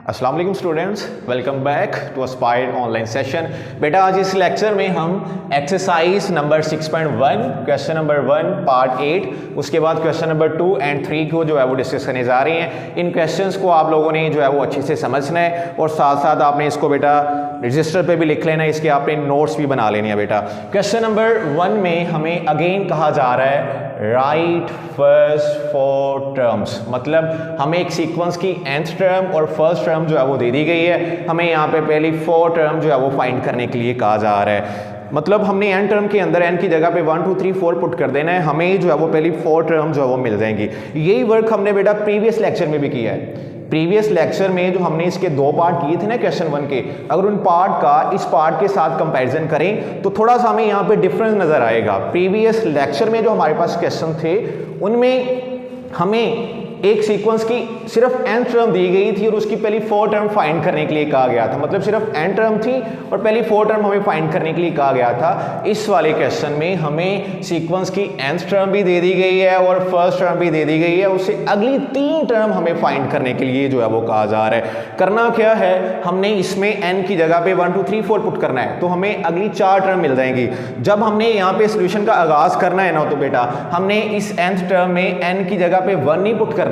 अस्सलाम वालेकुम students, welcome back to Aspire online session. बेटा आज इस लेक्चर में हम exercise number 6.1 question number 1 part 8 उसके बाद क्वेश्चन नंबर 2 एंड 3 को जो है वो डिस्कस करने जा रहे हैं। इन क्वेश्चंस को आप लोगों ने जो है वो अच्छे से समझना है और साथ साथ आपने इसको बेटा रजिस्टर पे भी लिख लेना है, इसके आपने नोट्स भी बना लेने हैं बेटा। क्वेश्चन नंबर 1 में हमें अगेन कहा जा रहा है राइट फर्स्ट 4 टर्म्स, मतलब हमें एक सीक्वेंस की nth टर्म और फर्स्ट टर्म जो है वो दे दी गई है। हमें यहाँ पे पहली 4 टर्म जो है वो फाइंड करने के लिए कहा जा रहा है। मतलब हमने n टर्म के अंदर n की जगह पे 1 2 3 4 पुट कर देना है, हमें जो है वो पहली 4 टर्म जो है वो मिल जाएंगी। यही वर्क हमने बेटा प्रीवियस लेक्चर में भी किया है। प्रीवियस लेक्चर में जो हमने इसके 2 पार्ट किए थे ना क्वेश्चन 1 के, अगर उन पार्ट का इस पार्ट के साथ कंपैरिजन करें तो थोड़ा सा हमें यहाँ पे डिफरेंस नजर आएगा। प्रीवियस लेक्चर में जो हमारे पास क्वेश्चन थे उनमें हमें एक सीक्वेंस की सिर्फ n टर्म दी गई थी और उसकी पहली 4 टर्म फाइंड करने के लिए कहा गया था। मतलब सिर्फ n टर्म थी और पहली 4 टर्म हमें फाइंड करने के लिए कहा गया था। इस वाले क्वेश्चन में हमें सीक्वेंस की nth टर्म भी दे दी गई है और फर्स्ट टर्म भी दे दी गई है, उससे अगली 3 टर्म हमें फाइंड करने के लिए जो है वो कहा जा रहा है। करना क्या है, हमने इसमें n की जगह पे 1 2 3 4 पुट करना है तो हमें अगली 4 टर्म मिल जाएंगी। जब हमने यहाँ पे सोल्यूशन का आगाज करना है ना तो बेटा हमने इस nth टर्म में n की जगह पे 1 नहीं पुट करना।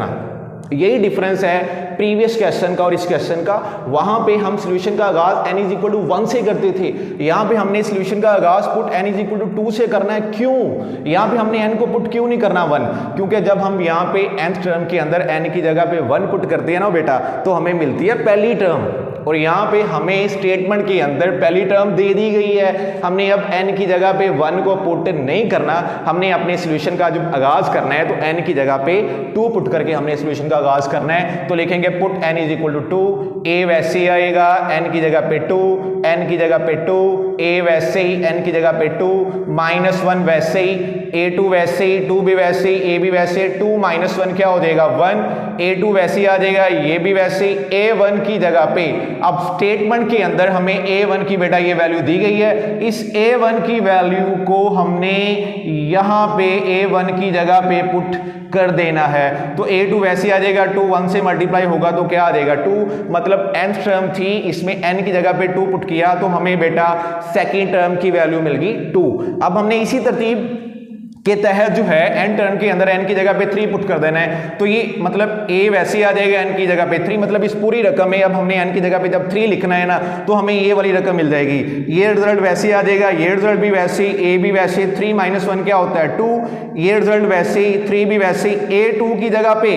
यही डिफरेंस है प्रीवियस क्वेश्चन का और इस क्वेश्चन का। वहां पे हम सॉल्यूशन का आगाज n इज इक्वल टू 1 से करते थे, यहां पे हमने सॉल्यूशन का आगाज put n is equal to 2 से करना है। क्यों यहां पे हमने n को पुट क्यों नहीं करना 1? क्योंकि जब हम यहां पे nth टर्म के अंदर n की जगह पे 1 पुट करते हैं ना बेटा तो हमें मिलती है पहली टर्म, और यहाँ पे हमें स्टेटमेंट के अंदर पहली टर्म दे दी गई है। हमने अब n की जगह पे 1 को पुट नहीं करना, हमने अपने सॉल्यूशन का जो आगाज करना है तो n की जगह पे 2 पुट करके हमने सॉल्यूशन का आगाज करना है। तो लिखेंगे put n is equal to 2, a वैसे ही आएगा n की जगह पे 2, n की जगह पे 2, a वैसे ही n की जगह पे 2, -1 वैसे ही, a2 वैसे ही, 2 भी वैसे ही, a भी वैसे, 2 -1 क्या हो जाएगा 1, a2 वैसे ही आ जाएगा, ये भी वैसे ही, a1 की जगह पे अब स्टेटमेंट के अंदर हमें a1 की बेटा ये वैल्यू दी गई है। इस a1 की वैल्यू को हमने यहां पे a1 की जगह पे पुट कर देना है। तो a2 वैसे आ जाएगा, 2 1 से मल्टीप्लाई होगा तो क्या आ जाएगा 2, मतलब nth टर्म थी इसमें n की जगह पे 2 पुट किया तो हमें बेटा सेकेंड टर्म की वैल्यू मिल गई 2। अब हमने इसी तरतीब के तहत जो है n टर्म के अंदर n की जगह पे 3 पुट कर देना है। तो ये मतलब a वैसे आ जाएगा n की जगह पे 3, मतलब इस पूरी रकम में अब हमने n की जगह पे जब 3 लिखना है ना तो हमें ये वाली रकम मिल जाएगी। ये रिजल्ट वैसे आ जाएगा, ये रिजल्ट भी वैसे, a भी वैसे, 3 -1 क्या होता है 2, ये रिजल्ट वैसे, 3 भी वैसे, a2 की जगह पे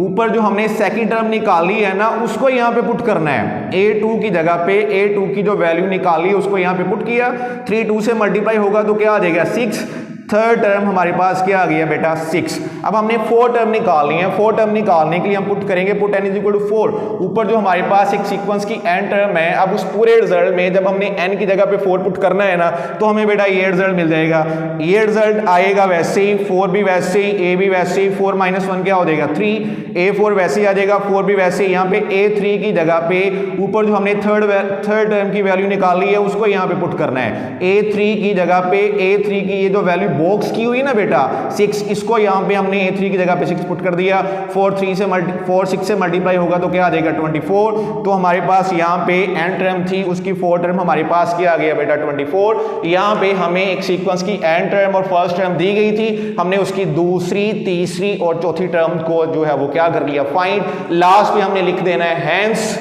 ऊपर जो हमने सेकंड टर्म निकाली है ना उसको यहाँ पे पुट करना है। a2 की जगह पे a2 की जो वैल्यू निकाली है उसको यहाँ पे पुट किया, 3 2 से मल्टीप्लाई होगा तो क्या आ जाएगा 6, थर्ड टर्म हमारे पास क्या आ गया बेटा 6। अब हमने 4 टर्म निकालनी है, 4 टर्म निकालने के लिए हम पुट करेंगे put n is equal to 4। ऊपर जो हमारे पास एक सीक्वेंस की n टर्म है, अब उस पूरे रिजल्ट में जब हमने n की जगह पे 4 पुट करना है ना तो हमें बेटा ये रिजल्ट मिल जाएगा। ये रिजल्ट आएगा वैसे ही, 4 भी वैसे ही, a भी वैसे ही, 4 -1 क्या हो जाएगा 3, a4 वैसे ही आ जाएगा, 4 भी वैसे ही। यहाँ पे a3 की जगह पे ऊपर जो हमने थर्ड टर्म की वैल्यू निकाली है उसको यहाँ पे पुट करना है। a3 की जगह पे a3 की ये जो वैल्यू बॉक्स की हुई ना बेटा 6, इसको यहाँ पे हमने a3 की जगह पे 6 पुट कर दिया, 4 6 से मल्टीप्लाई होगा तो क्या आ जाएगा 24। तो हमारे पास यहाँ पे n टर्म थी उसकी 4 टर्म हमारे पास क्या आ गया बेटा 24। यहाँ पे हमें एक सीक्वेंस की n टर्म और फर्स्ट टर्म दी गई थी, हमने उसकी दूसरी, तीसरी और चौथी टर्म को जो है वो क्या कर लिया फाइंड। लास्ट में हमने लिख देना है hence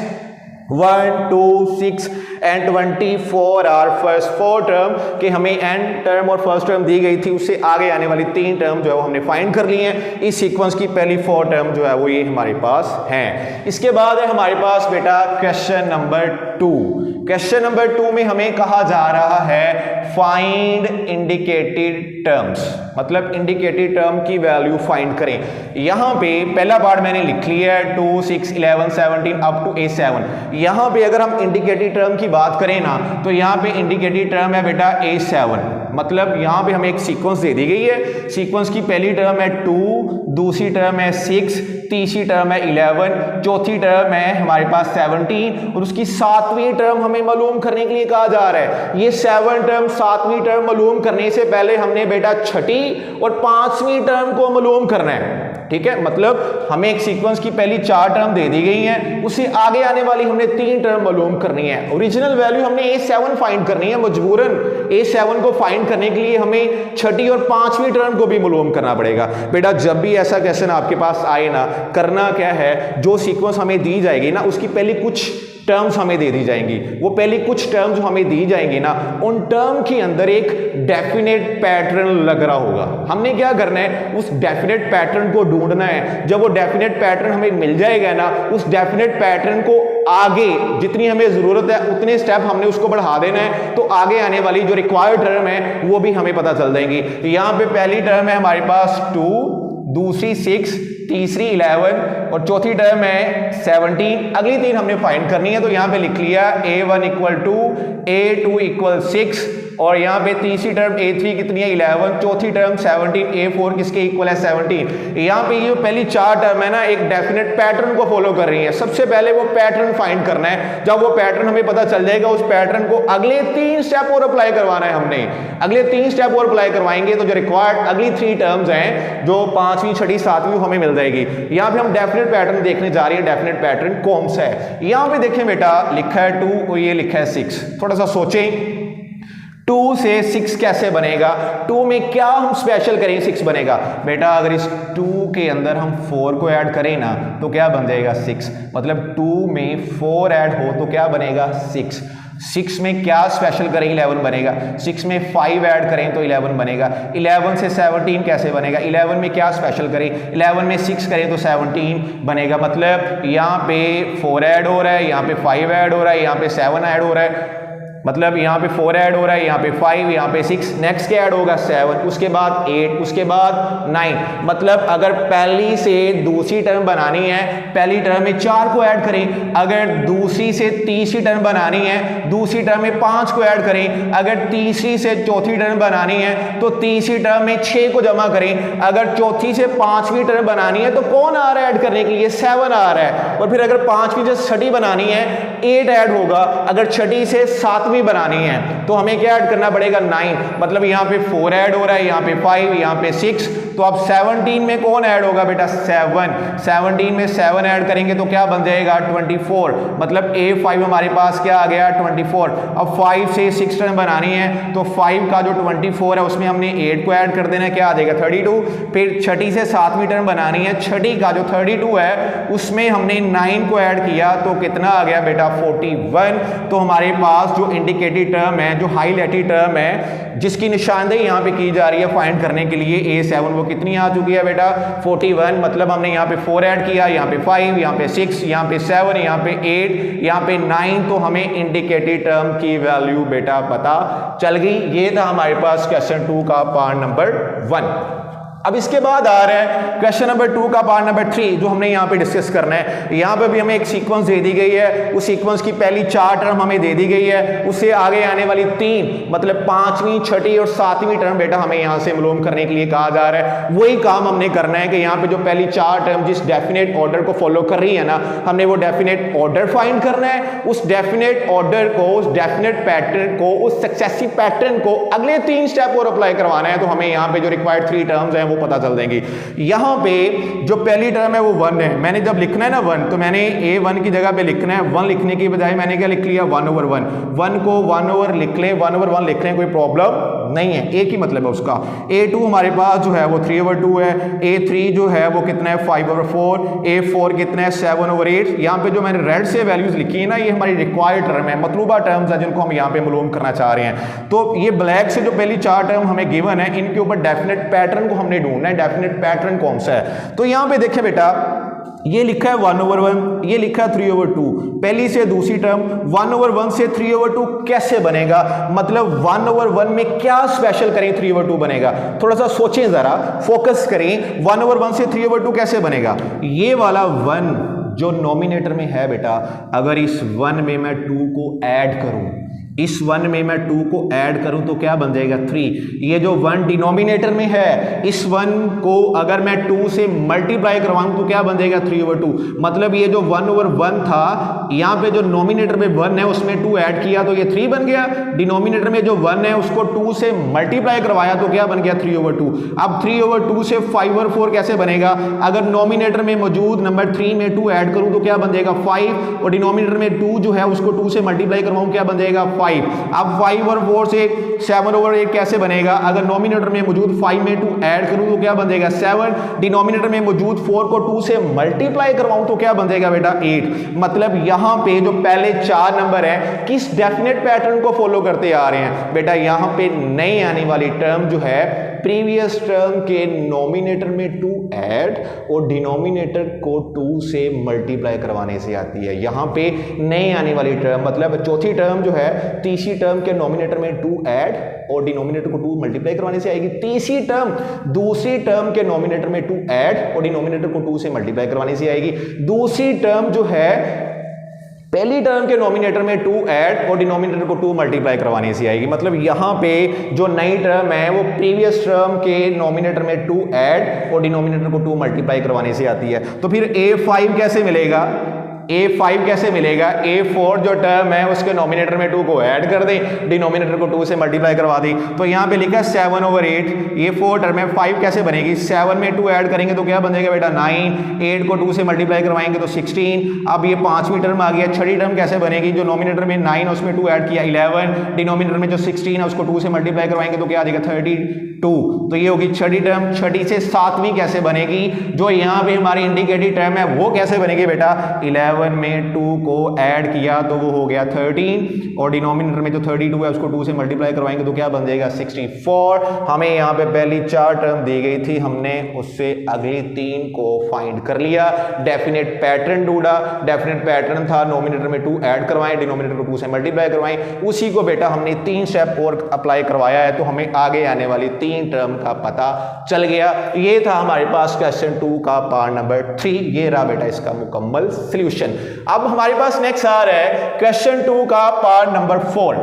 1 2 6 and 24 are first 4 term कि हमें n टर्म और फर्स्ट टर्म दी गई थी, उससे आगे आने वाली 3 टर्म जो है वो हमने फाइंड कर ली हैं। इस सीक्वेंस की पहली 4 टर्म जो है वो ये हमारे पास हैं। इसके बाद है हमारे पास बेटा क्वेश्चन नंबर 2। क्वेश्चन नंबर 2 में हमें कहा जा रहा है फाइंड इंडिकेटेड टर्म्स, मतलब इंडिकेटेड टर्म की वैल्यू फाइंड करें। यहां पे पहला पार्ट मैंने लिख लिया है 2 6 11 17 अप टू a7। यहां पे अगर हम इंडिकेटेड टर्म की बात करें ना तो यहां पे इंडिकेटेड टर्म है बेटा a7, मतलब यहां पे हमें एक सीक्वेंस दे दी गई है। सीक्वेंस की पहली टर्म है 2, दूसरी टर्म है 6, तीसरी टर्म है 11, चौथी टर्म है हमारे पास 17 और उसकी सातवीं टर्म हमें मालूम करने के लिए कहा जा रहा है। ये 7 टर्म सातवीं टर्म मालूम करने से पहले हमने बेटा छठी और पांचवीं टर्म को मालूम करना है। ठीक है, मतलब हमें एक सीक्वेंस की पहली 4 टर्म दे दी गई हैं, उससे आगे आने वाली हमने 3 टर्म मालूम करनी है। ओरिजिनल वैल्यू हमने A7 फाइंड करनी है, मजबूरन A7 को फाइंड करने के लिए हमें छठी और पांचवी टर्म को भी मालूम करना पड़ेगा। बेटा जब भी ऐसा क्वेश्चन आपके पास आए ना, करना क्या है, जो सीक्वेंस हमें दी जाएगी ना उसकी पहली कुछ टर्म्स हमें दे दी जाएंगी। वो पहली कुछ टर्म जो हमें दी जाएंगी ना, उन टर्म के अंदर एक डेफिनेट पैटर्न लग रहा होगा। हमने क्या करना है, उस डेफिनेट पैटर्न को ढूंढना है। जब वो डेफिनेट पैटर्न हमें मिल जाएगा ना, उस डेफिनेट पैटर्न को आगे जितनी हमें जरूरत है उतने स्टेप हमने उसको बढ़ा देना है, तो आगे आने वाली जो रिक्वायर्ड टर्म है वो भी हमें पता चल जाएंगी। यहाँ पे पहली टर्म है हमारे पास 2, दूसरी 6, तीसरी 11 और चौथी टर्म है 17। अगली 3 हमने फाइंड करनी है, तो यहां पे लिख लिया A1 = 2, A2 = 6 और यहां पे तीसरी टर्म A3 कितनी है 11, चौथी टर्म 17, A4 किसके इक्वल है 17। यहां पे ये पहली 4 टर्म है ना एक डेफिनेट पैटर्न को फॉलो कर रही है। सबसे पहले वो पैटर्न फाइंड करना है। जब वो पैटर्न हमें पता चल जाएगा, उस पैटर्न को अगले 3 स्टेप और अप्लाई करवाना है। हमने अगले 3 स्टेप और अप्लाई करवाएंगे तो जो रिक्वायर्ड अगली 3 टर्म्स हैं, जो 5वीं, 6ठी, 7वीं हमें मिल जाएगी। यहां पे हम डेफिनेट पैटर्न देखने जा रहे हैं। डेफिनेट पैटर्न कौन सा है? यहां पे देखें बेटा, लिखा है 2 और ये लिखा है 6। थोड़ा सा सोचें, 2 से 6 कैसे बनेगा? 2 में क्या हम स्पेशल करें 6 बनेगा? बेटा अगर इस 2 के अंदर हम 4 को ऐड करें ना तो क्या बन जाएगा 6। मतलब 2 में 4 ऐड हो तो क्या बनेगा 6। 6 में क्या स्पेशल करें 11 बनेगा। 6 में 5 ऐड करें तो 11 बनेगा। 11 से 17 कैसे बनेगा? 11 में क्या स्पेशल करें? 11 में 6 करें तो 17 बनेगा। मतलब यहाँ पे 4 ऐड हो रहा है, यहाँ पे 5 ऐड हो रहा है, यहाँ पे 7 ऐड हो रहा है। मतलब यहाँ पे 4 ऐड हो रहा है, यहाँ पे 5, यहाँ पे 6, नेक्स्ट क्या ऐड होगा 7, उसके बाद 8, उसके बाद 9। मतलब अगर पहली से दूसरी टर्म बनानी है, पहली टर्म में 4 को ऐड करें। अगर दूसरी से तीसरी टर्म बनानी है, दूसरी टर्म में 5 को ऐड करें। अगर तीसरी से चौथी टर्म बनानी है तो तीसरी टर्म में 6 को जमा करें। अगर चौथी से 5वीं टर्म बनानी है तो कौन आ रहा है ऐड करने के लिए? 7 आ रहा है। और फिर अगर 5वीं से छठी बनानी है 8 ऐड होगा। अगर छठी से 7वीं बनानी है तो हमें क्या ऐड करना पड़ेगा 9। मतलब यहाँ पे 4 ऐड हो रहा है, यहाँ पे 5, यहाँ पे 6। तो अब 17 में कौन ऐड होगा बेटा? 7। 17 में 7 ऐड करेंगे तो क्या बन जाएगा 24। मतलब A5 हमारे पास क्या आ गया 24। अब 5 से 6 टर्म बनानी है तो 5 का जो 24 है उसमें हमने 8 को ऐड कर देना है, क्या आ जाएगा 32। फिर छठी से 7वीं टर्म बनानी है, छठी का जो 32 है उसमें हमने 9 को ऐड किया तो कितना आ गया बेटा 41। तो हमारे पास जो इंडिकेटेड टर्म है, जो हाईलाइटेड टर्म है, जिसकी निशानदेही यहाँ पे की जा रही है फाइंड करने के लिए A7, वो कितनी आ चुकी है बेटा 41। मतलब हमने यहाँ पे 4 ऐड किया, यहाँ पे 5, यहाँ पे 6, यहाँ पे 7, यहाँ पे 8, यहाँ पे 9। तो हमें इंडिकेटेड टर्म की वैल्यू बेटा पता चल गई। ये था हमारे पास क्वेश्चन 2 का पार्ट नंबर 1। अब इसके बाद आ रहा है क्वेश्चन नंबर 2 का पार्ट नंबर 3, जो हमने यहाँ पे डिस्कस करना है। यहाँ पे भी हमें एक सीक्वेंस दे दी गई है, उस सीक्वेंस की पहली 4 टर्म हमें दे दी गई है, उससे आगे आने वाली 3 मतलब 5वीं, 6ठी और 7वीं टर्म बेटा हमें यहाँ से मालूम करने के लिए कहा जा रहा है। वही काम हमने करना है कि यहाँ पे जो पहली 4 टर्म जिस डेफिनेट ऑर्डर को फॉलो कर रही है ना, हमने वो डेफिनेट ऑर्डर फाइंड करना है। उस डेफिनेट ऑर्डर को, उस डेफिनेट पैटर्न को, उस सक्सेसिव पैटर्न को अगले 3 स्टेप और अप्लाई करवाना है। तो हमें यहाँ पे जो रिक्वायर्ड 3 टर्म्स हैं वो पता चल देंगी। यहां पे जो पहली टर्म है वो 1 है। मैंने जब लिखना है ना 1, तो मैंने A1 की जगह पे लिखना है 1 लिखने की बजाय मैंने क्या लिख लिया 1/1। 1 को 1 ओवर लिख ले, 1/1 लिख लें, कोई प्रॉब्लम नहीं है। एक ही मतलब है उसका। A2 हमारे पास जो है वो 3/2 है। A3 जो है वो कितना है 5/4। A4 कितना है 7/8। यहाँ पे जो मैंने रेड से वैल्यूज लिखी है ना, ये हमारी रिक्वायर्ड टर्म है, मतलूबा टर्म्स है जिनको हम यहाँ पे मालूम करना चाह रहे हैं। तो ये ब्लैक से जो पहली 4 टर्म हमें गिवन है, इनके ऊपर डेफिनेट पैटर्न को हमने ढूंढना है। डेफिनेट पैटर्न कौन सा है? तो यहाँ पे देखें बेटा, ये लिखा है 1/1, ये लिखा है 3/2। पहली से दूसरी टर्म 1/1 से 3/2 कैसे बनेगा? मतलब 1/1 में क्या स्पेशल करें 3/2 बनेगा? थोड़ा सा सोचें, जरा फोकस करें। 1/1 से 3/2 कैसे बनेगा? ये वाला 1 जो नॉमिनेटर में है बेटा, अगर इस 1 में मैं 2 को ऐड करूं इस 1 में मैं 2 को ऐड करूं तो क्या बन जाएगा 3। ये जो 1 डिनोमिनेटर में है, इस 1 को अगर मैं 2 से मल्टीप्लाई करवाऊं तो क्या बन जाएगा 3/2। मतलब ये जो 1/1 था, यहाँ पे जो नोमिनेटर में 1 है उसमें 2 ऐड किया तो ये 3 बन गया। डिनोमिनेटर में जो 1 है उसको 2 से मल्टीप्लाई करवाया तो क्या बन गया 3/2। अब 3/2 से 5/4 कैसे बनेगा? अगर नोमिनेटर में मौजूद नंबर 3 में 2 ऐड करूं तो क्या बन जाएगा 5, और डिनोमिनेटर में 2 जो है उसको 2 से मल्टीप्लाई करवाऊं क्या बन जाएगा 5। अब 5 और 4 से 7/8 कैसे बनेगा? अगर नोमिनेटर में मौजूद 5 में 2 ऐड करूं तो क्या बन जाएगा 7। डिनोमिनेटर में मौजूद 4 को 2 से मल्टीप्लाई करवाऊं तो क्या बन जाएगा बेटा 8। मतलब यहां पे जो पहले 4 नंबर है किस डेफिनेट पैटर्न को फॉलो करते आ रहे हैं बेटा? यहां पे नई आने वाली टर्म जो है प्रीवियस टर्म के नोमिनेटर में 2 ऐड और डिनोमिनेटर को 2 से मल्टीप्लाई करवाने से आती है। यहां पे नई आने वाली टर्म मतलब चौथी टर्म जो है तीसरी टर्म के नोमिनेटर में 2 ऐड और डिनोमिनेटर को 2 मल्टीप्लाई करवाने से आएगी। तीसरी टर्म दूसरी टर्म के नोमिनेटर में 2 ऐड और डिनोमिनेटर को 2 से मल्टीप्लाई करवाने से आएगी। दूसरी टर्म जो है पहली टर्म के नोमिनेटर में 2 ऐड और डिनोमिनेटर को 2 मल्टीप्लाई करवाने से आएगी। मतलब यहां पे जो नई टर्म है वो प्रीवियस टर्म के नोमिनेटर में 2 ऐड और डिनोमिनेटर को 2 मल्टीप्लाई करवाने से आती है। तो फिर A5 कैसे मिलेगा? A5 कैसे मिलेगा? A4 जो टर्म है उसके नोमिनेटर में 2 को ऐड कर दें, डिनोमिनेटर को 2 से मल्टीप्लाई करवा दी। तो यहाँ पे लिखा 7/8। ये 4 टर्म है, 5 कैसे बनेगी? 7 में 2 ऐड करेंगे तो क्या बन जाएगा बेटा 9। 8 को 2 से मल्टीप्लाई करवाएंगे तो 16। अब ये 5वीं टर्म आ गया। छठी टर्म कैसे बनेगी? जो नोमिनेटर में 9 उसमें 2 ऐड किया 11। डिनोमिनेटर में जो 16 है उसको 2 से मल्टीप्लाई करवाएंगे तो क्या आ जाएगा 32। तो ये होगी छठी टर्म। छठी से 7वीं कैसे बनेगी? जो यहाँ पे हमारी इंडिकेटेड टर्म है वो कैसे बनेगी बेटा? 11 में 2 को ऐड किया तो वो हो गया 13 और डिनोमिनेटर में जो 32 है उसको 2 से मल्टीप्लाई करवाएंगे तो क्या बन जाएगा 64। हमें यहाँ पे पहली 4 टर्म दी गई थी, हमने उससे अगली 3 को फाइंड कर लिया। डेफिनेट पैटर्न ढूंढा। डेफिनेट पैटर्न था नोमिनेटर में 2 ऐड करवाएं, डिनोमिनेटर को 2 से मल्टीप्लाई करवाएं। उसी को बेटा हमने 3 स्टेप और अप्लाई करवाया है तो हमें आगे आने वाली 3 टर्म का पता चल गया। ये था हमारे पास क्वेश्चन 2 का पार्ट नंबर 3। ये रहा बेटा इसका मुकम्मल सॉल्यूशन। अब हमारे पास नेक्स्ट आ रहा है क्वेश्चन 2 का पार्ट नंबर 4।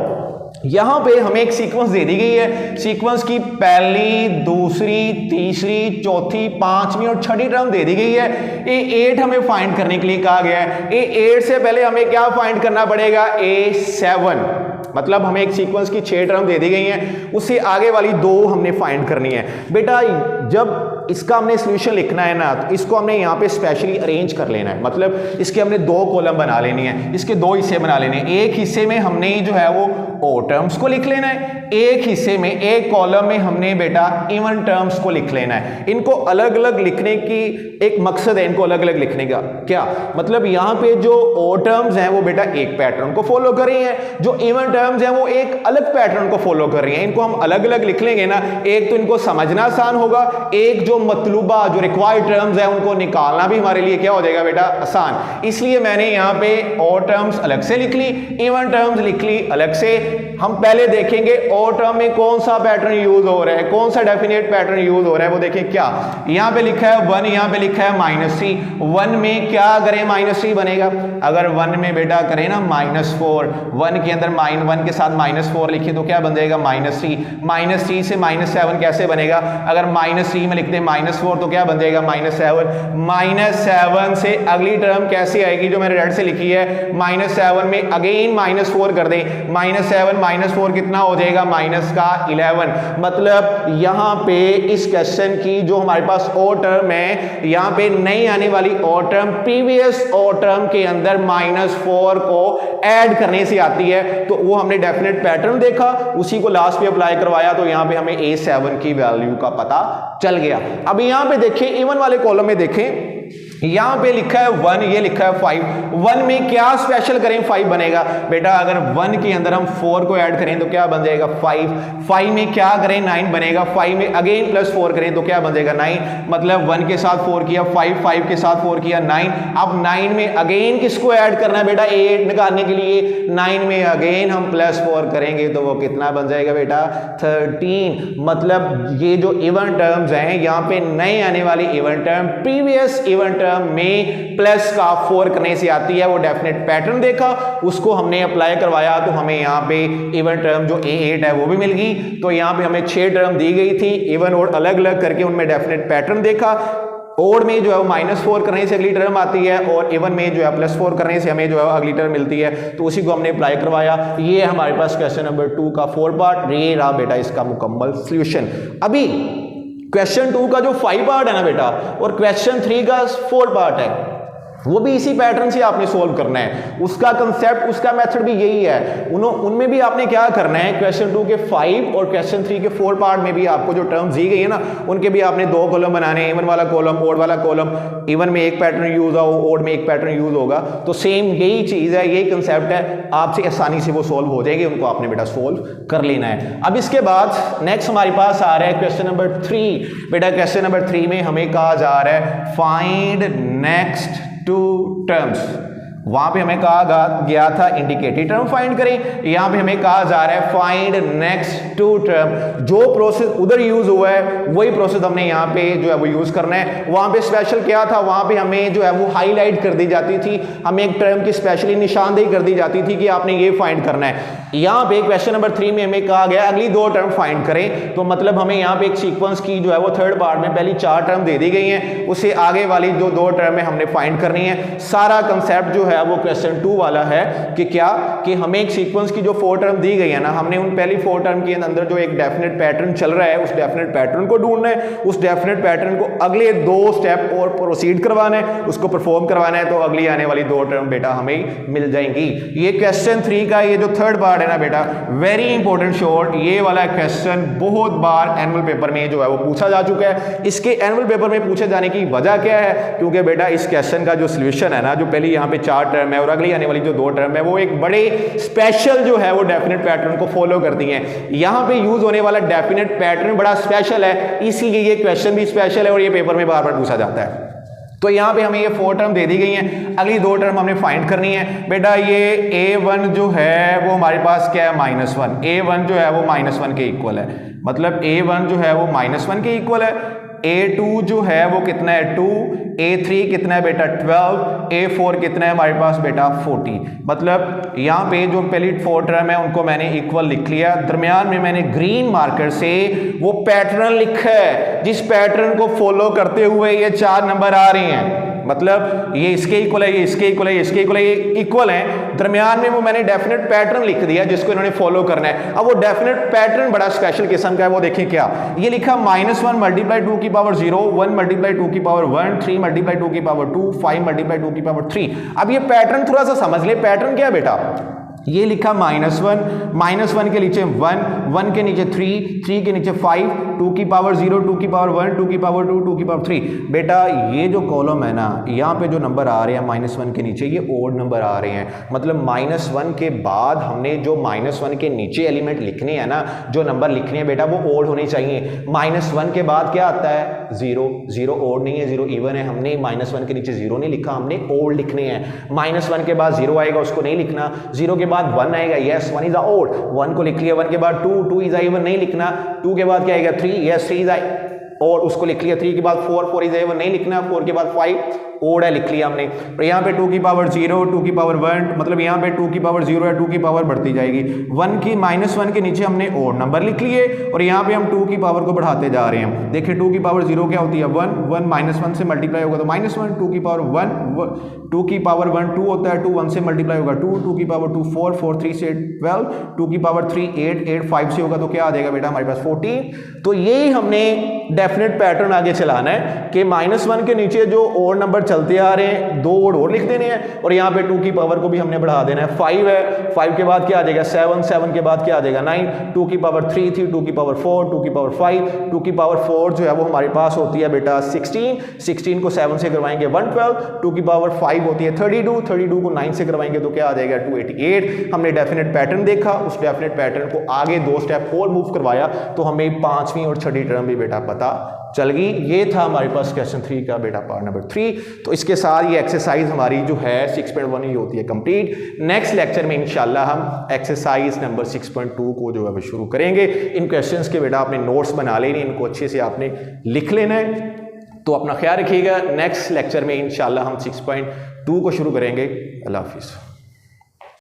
यहां पे हमें एक सीक्वेंस दे दी गई है। सीक्वेंस की पहली, दूसरी, तीसरी, चौथी, 5वीं और छठी टर्म दे दी गई है। ये 8 हमें फाइंड करने के लिए कहा गया है। ये 8 से पहले हमें क्या फाइंड करना पड़ेगा? A7। मतलब हमें एक सीक्वेंस की 6 टर्म दे दी गई हैं, उससे आगे वाली 2 हमने फाइंड करनी है। बेटा जब इसका हमने सॉल्यूशन लिखना है ना तो इसको हमने यहाँ पे स्पेशली अरेंज कर लेना है। मतलब इसके हमने 2 कॉलम बना लेनी है, इसके 2 हिस्से बना लेने हैं। एक हिस्से में हमने जो है वो ओ टर्म्स को लिख लेना है, एक हिस्से में एक कॉलम में हमने बेटा इवन टर्म्स को लिख लेना है। इनको अलग अलग लिखने की एक मकसद है, इनको अलग अलग लिखने का। क्या मतलब? यहाँ पे जो ओ टर्म्स हैं वो बेटा एक पैटर्न को फॉलो कर रही हैं, जो इवन टर्म्स हैं वो एक अलग पैटर्न को फॉलो कर रही हैं। इनको हम अलग अलग लिख लेंगे ना, एक तो इनको समझना आसान होगा, एक जो मतलूबा जो रिक्वायर्ड टर्म्स है उनको निकालना भी हमारे लिए क्या हो जाएगा बेटा आसान। इसलिए मैंने यहाँ पे ओ टर्म्स अलग से लिख ली, इवन टर्म्स लिख ली अलग से। हम पहले देखेंगे ओ टर्म में कौन सा पैटर्न यूज हो रहा है, कौन सा डेफिनेट पैटर्न यूज हो रहा है वो देखें। क्या यहाँ पे लिखा है 1, यहाँ पे लिखा है -3। 1 में क्या करें? -3 बनेगा। अगर 1 में बेटा करें ना -4, 1 के अंदर -1 के साथ -4 लिखे तो क्या बन जाएगा -3। -3 से -7 कैसे बनेगा? अगर -3 में लिखते हैं -4 तो क्या बन जाएगा -7। -7 से अगली टर्म कैसे आएगी जो मैंने रेड से लिखी है? -7 में अगेन -4 कर दें। -7 -4 कितना हो जाएगा? -11। मतलब यहां पे इस क्वेश्चन की जो हमारे पास ओ टर्म है, यहां पे नई आने वाली ओ टर्म प्रीवियस ओ टर्म के अंदर -4 को ऐड करने से आती है। तो वो हमने डेफिनेट पैटर्न देखा, उसी को लास्ट पे अप्लाई करवाया तो यहां पे हमें A7 की वैल्यू का पता चल गया। अब यहां पे देखें इवन वाले कॉलम में देखें, यहां पे लिखा है 1, ये लिखा है 5। 1 में क्या स्पेशल करें 5 बनेगा बेटा? अगर 1 के अंदर हम 4 को ऐड करें तो क्या बन जाएगा 5। 5 में क्या करें 9 बनेगा। 5 में अगेन +4 करें तो क्या बन जाएगा 9। मतलब 1 के साथ 4 किया 5, 5 के साथ 4 किया 9। अब 9 में अगेन किसको ऐड करना है बेटा? 8 निकालने के लिए 9 में अगेन हम +4 करेंगे तो वो कितना बन जाएगा बेटा 13। मतलब ये जो इवन टर्म्स हैं यहाँ पे नए आने वाली even term previous even term term में प्लस का 4 करने से आती है, वो डेफिनेट पैटर्न देखा, उसको हमने अप्लाई करवाया, तो हमें यहाँ पे इवन टर्म जो A8 है वो भी मिल गई। तो यहाँ पे हमें 6 टर्म दी गई थी, इवन और अलग अलग करके उनमें डेफिनेट पैटर्न देखा। ओड में जो है वो -4 करने से अगली टर्म आती है, और इवन में जो है +4 करने से हमें जो है अगली टर्म मिलती है, तो उसी को हमने अप्लाई करवाया। ये हमारे पास क्वेश्चन नंबर 2 का 4 पार्ट, ये रहा बेटा इसका मुकम्मल सॉल्यूशन। अभी क्वेश्चन 2 का जो 5 पार्ट है ना बेटा, और क्वेश्चन 3 का 4 पार्ट है, वो भी इसी पैटर्न से आपने सोल्व करना है। उसका कंसेप्ट, उसका मेथड भी यही है। उनमें भी आपने क्या करना है, क्वेश्चन 2 के 5 और क्वेश्चन 3 के 4 पार्ट में भी आपको जो टर्म्स दी गई है ना, उनके भी आपने 2 कॉलम बनाने हैं, इवन वाला कॉलम, ओड वाला कॉलम। इवन में एक पैटर्न यूज हो, ओड में एक पैटर्न यूज होगा, तो सेम यही चीज है, यही कंसेप्ट है, आपसे आसानी से वो सोल्व हो जाएगी, उनको आपने बेटा सोल्व कर लेना है। अब इसके बाद नेक्स्ट हमारे पास आ रहा है क्वेश्चन नंबर 3। बेटा क्वेश्चन नंबर 3 में हमें कहा जा रहा है फाइंड नेक्स्ट 2 टर्म्स। वहां पे हमें कहा गया था इंडिकेटेड टर्म फाइंड करें, यहां पे हमें कहा जा रहा है फाइंड नेक्स्ट 2 टर्म। जो प्रोसेस उधर यूज हुआ है वही प्रोसेस हमने यहां पे जो है वो यूज करना है। वहां पे स्पेशल क्या था, वहां पे हमें जो है वो हाईलाइट कर दी जाती थी, हमें एक टर्म की स्पेशली निशानदेही कर दी जाती थी कि आपने ये फाइंड करना है। यहां पे क्वेश्चन नंबर 3 में हमें कहा गया अगली 2 टर्म फाइंड करें, तो मतलब हमें यहां पे एक सीक्वेंस की जो है वो 3rd पार्ट में पहली 4 टर्म दे दी गई हैं, उससे आगे वाली जो 2 टर्म है हमने फाइंड करनी है। सारा कंसेप्ट जो है वो क्वेश्चन 2 वाला है कि क्या, कि हमें एक सीक्वेंस की जो 4 टर्म दी गई है ना, हमने उन पहली 4 टर्म के अंदर जो एक डेफिनेट पैटर्न चल रहा है, उस डेफिनेट पैटर्न को ढूंढना है, उस डेफिनेट पैटर्न को अगले 2 स्टेप और प्रोसीड करवाना है, उसको परफॉर्म करवाना है, तो अगली आने वाली 2 टर्म बेटा हमें मिल जाएंगी। ये क्वेश्चन 3 का ये जो 3rd पार्ट है ना बेटा, वेरी इंपॉर्टेंट शॉर्ट, ये वाला क्वेश्चन बहुत बार एनुअल पेपर में जो है वो पूछा जा चुका है। इसके एनुअल पेपर में पूछे जाने की वजह क्या है, क्योंकि बेटा इस क्वेश्चन का जो सॉल्यूशन है ना, जो पहली यहाँ पे 4 टर्म है और अगली आने वाली जो 2 टर्म है, वो एक बड़े स्पेशल जो है वो डेफिनेट पैटर्न को फॉलो करती हैं। यहाँ पे यूज होने वाला डेफिनेट पैटर्न बड़ा स्पेशल है, इसलिए ये क्वेश्चन भी स्पेशल है और ये पेपर में बार बार पूछा जाता है। तो यहाँ पे हमें ये 4 टर्म दे दी गई हैं, अगली 2 टर्म हमने फाइंड करनी है। बेटा ये A1 जो है वो हमारे पास क्या है, -1। A1 जो है वो -1 के इक्वल है, मतलब A1 जो है वो -1 के इक्वल है। A2 जो है वो कितना है, 2। A3 कितना है बेटा, 12। A4 कितना है हमारे पास बेटा, 40। मतलब यहाँ पे जो पहली 4 टर्म है उनको मैंने इक्वल लिख लिया, दरमियान में मैंने ग्रीन मार्कर से वो पैटर्न लिखा है, जिस पैटर्न को फॉलो करते हुए ये 4 नंबर आ रहे हैं। मतलब ये इसके इक्वल है, ये इसके इक्वल है, ये इसके इक्वल है, ये इक्वल है, दरमियान में वो मैंने डेफिनेट पैटर्न लिख दिया जिसको इन्होंने फॉलो करना है। अब वो डेफिनेट पैटर्न बड़ा स्पेशल किस्म का है, वो देखें क्या, ये लिखा -1 × 2 की पावर 0, 1 × 2 की पावर 1, 3 × 2 की पावर 2, 5 × 2 की पावर 3। अब ये पैटर्न थोड़ा सा समझ ले, पैटर्न क्या है बेटा, ये लिखा -1 के नीचे 1, 1 के नीचे 3, 3 के नीचे 5, 2 की पावर 0, 2 की पावर 1, 2 की पावर 2, 2 की पावर 3। बेटा ये जो कॉलम है ना, यहाँ पे जो नंबर आ रहे हैं -1 के नीचे, ये ओड नंबर आ रहे हैं। मतलब -1 के बाद हमने जो -1 के नीचे एलिमेंट लिखने हैं ना, जो नंबर लिखने हैं बेटा, वो ओड होने चाहिए। -1 के बाद क्या आता है, 0। 0 ओड नहीं है, 0 इवन है। हमने -1 के नीचे 0 नहीं लिखा, हमने ओड लिखने हैं। -1 के बाद 0 आएगा, उसको नहीं लिखना। 0 के बाद 1 आएगा, यस 1 इज अ ओड, 1 को लिख लिया। 1 के बाद 2, 2 इज अ इवन, नहीं लिखना। 2 के बाद क्या आएगा, 3, यस 3 इज अ ओड, उसको लिख लिया। 3 के बाद 4, 4 इज अ इवन, नहीं लिखना। 4 के बाद 5 ओड है, लिख लिया हमने। और यहाँ पे 2 की पावर 0, 2 की पावर 1, मतलब यहाँ पे 2 की पावर 0 है, 2 की पावर बढ़ती जाएगी। 1 की -1 के नीचे हमने ओड नंबर लिख लिए और यहाँ पे हम 2 की पावर को बढ़ाते जा रहे हैं। देखिए 2 की पावर 0 क्या होती है, 1, 1 -1 से मल्टीप्लाई होगा तो -1, 2 की पावर 1, 2 की पावर 1 2 होता है, 2 1 से मल्टीप्लाई होगा 2, 2 की पावर 2 4, 4 3 से 12, 2 की पावर 3 8, 8 5 से होगा तो क्या आ जाएगा बेटा हमारे पास 14। तो यही हमने डेफिनेट पैटर्न आगे चलाना है कि -1 के नीचे जो ओड नंबर चलते आ रहे हैं, 2 ओड और लिख देने हैं और यहाँ पे 2 की पावर को भी हमने बढ़ा देना है। 5 है, 5 के बाद क्या आ जाएगा 7, 7 के बाद क्या आ जाएगा 9, 2 की पावर 3 थी, 2 की पावर 4, 2 की पावर 5, 2 की पावर 4 जो है वो हमारे पास होती है बेटा 16, 16 को 7 से करवाएंगे 112, 2 की पावर 5 होती है 32, 32 को 9 से करवाएंगे तो क्या आ जाएगा 288। हमने डेफिनेट पैटर्न देखा, उस डेफिनेट पैटर्न को आगे 2 स्टेप और मूव करवाया तो हमें 5वीं और 6ठी टर्म भी बेटा पता चल गई। ये था हमारे पास क्वेश्चन 3 का बेटा पार्ट नंबर 3। तो इसके साथ ये एक्सरसाइज हमारी जो है 6.1 ही होती है कंप्लीट। नेक्स्ट लेक्चर में इंशाल्लाह हम एक्सरसाइज नंबर 6.2 को जो है वो शुरू करेंगे। इन क्वेश्चंस के बेटा आपने नोट्स बना लेने, इनको अच्छे से आपने लिख लेना है। तो अपना ख्याल रखिएगा। नेक्स्ट लेक्चर में इंशाल्लाह हम 6.2 को शुरू करेंगे। अल्लाह हाफिज़।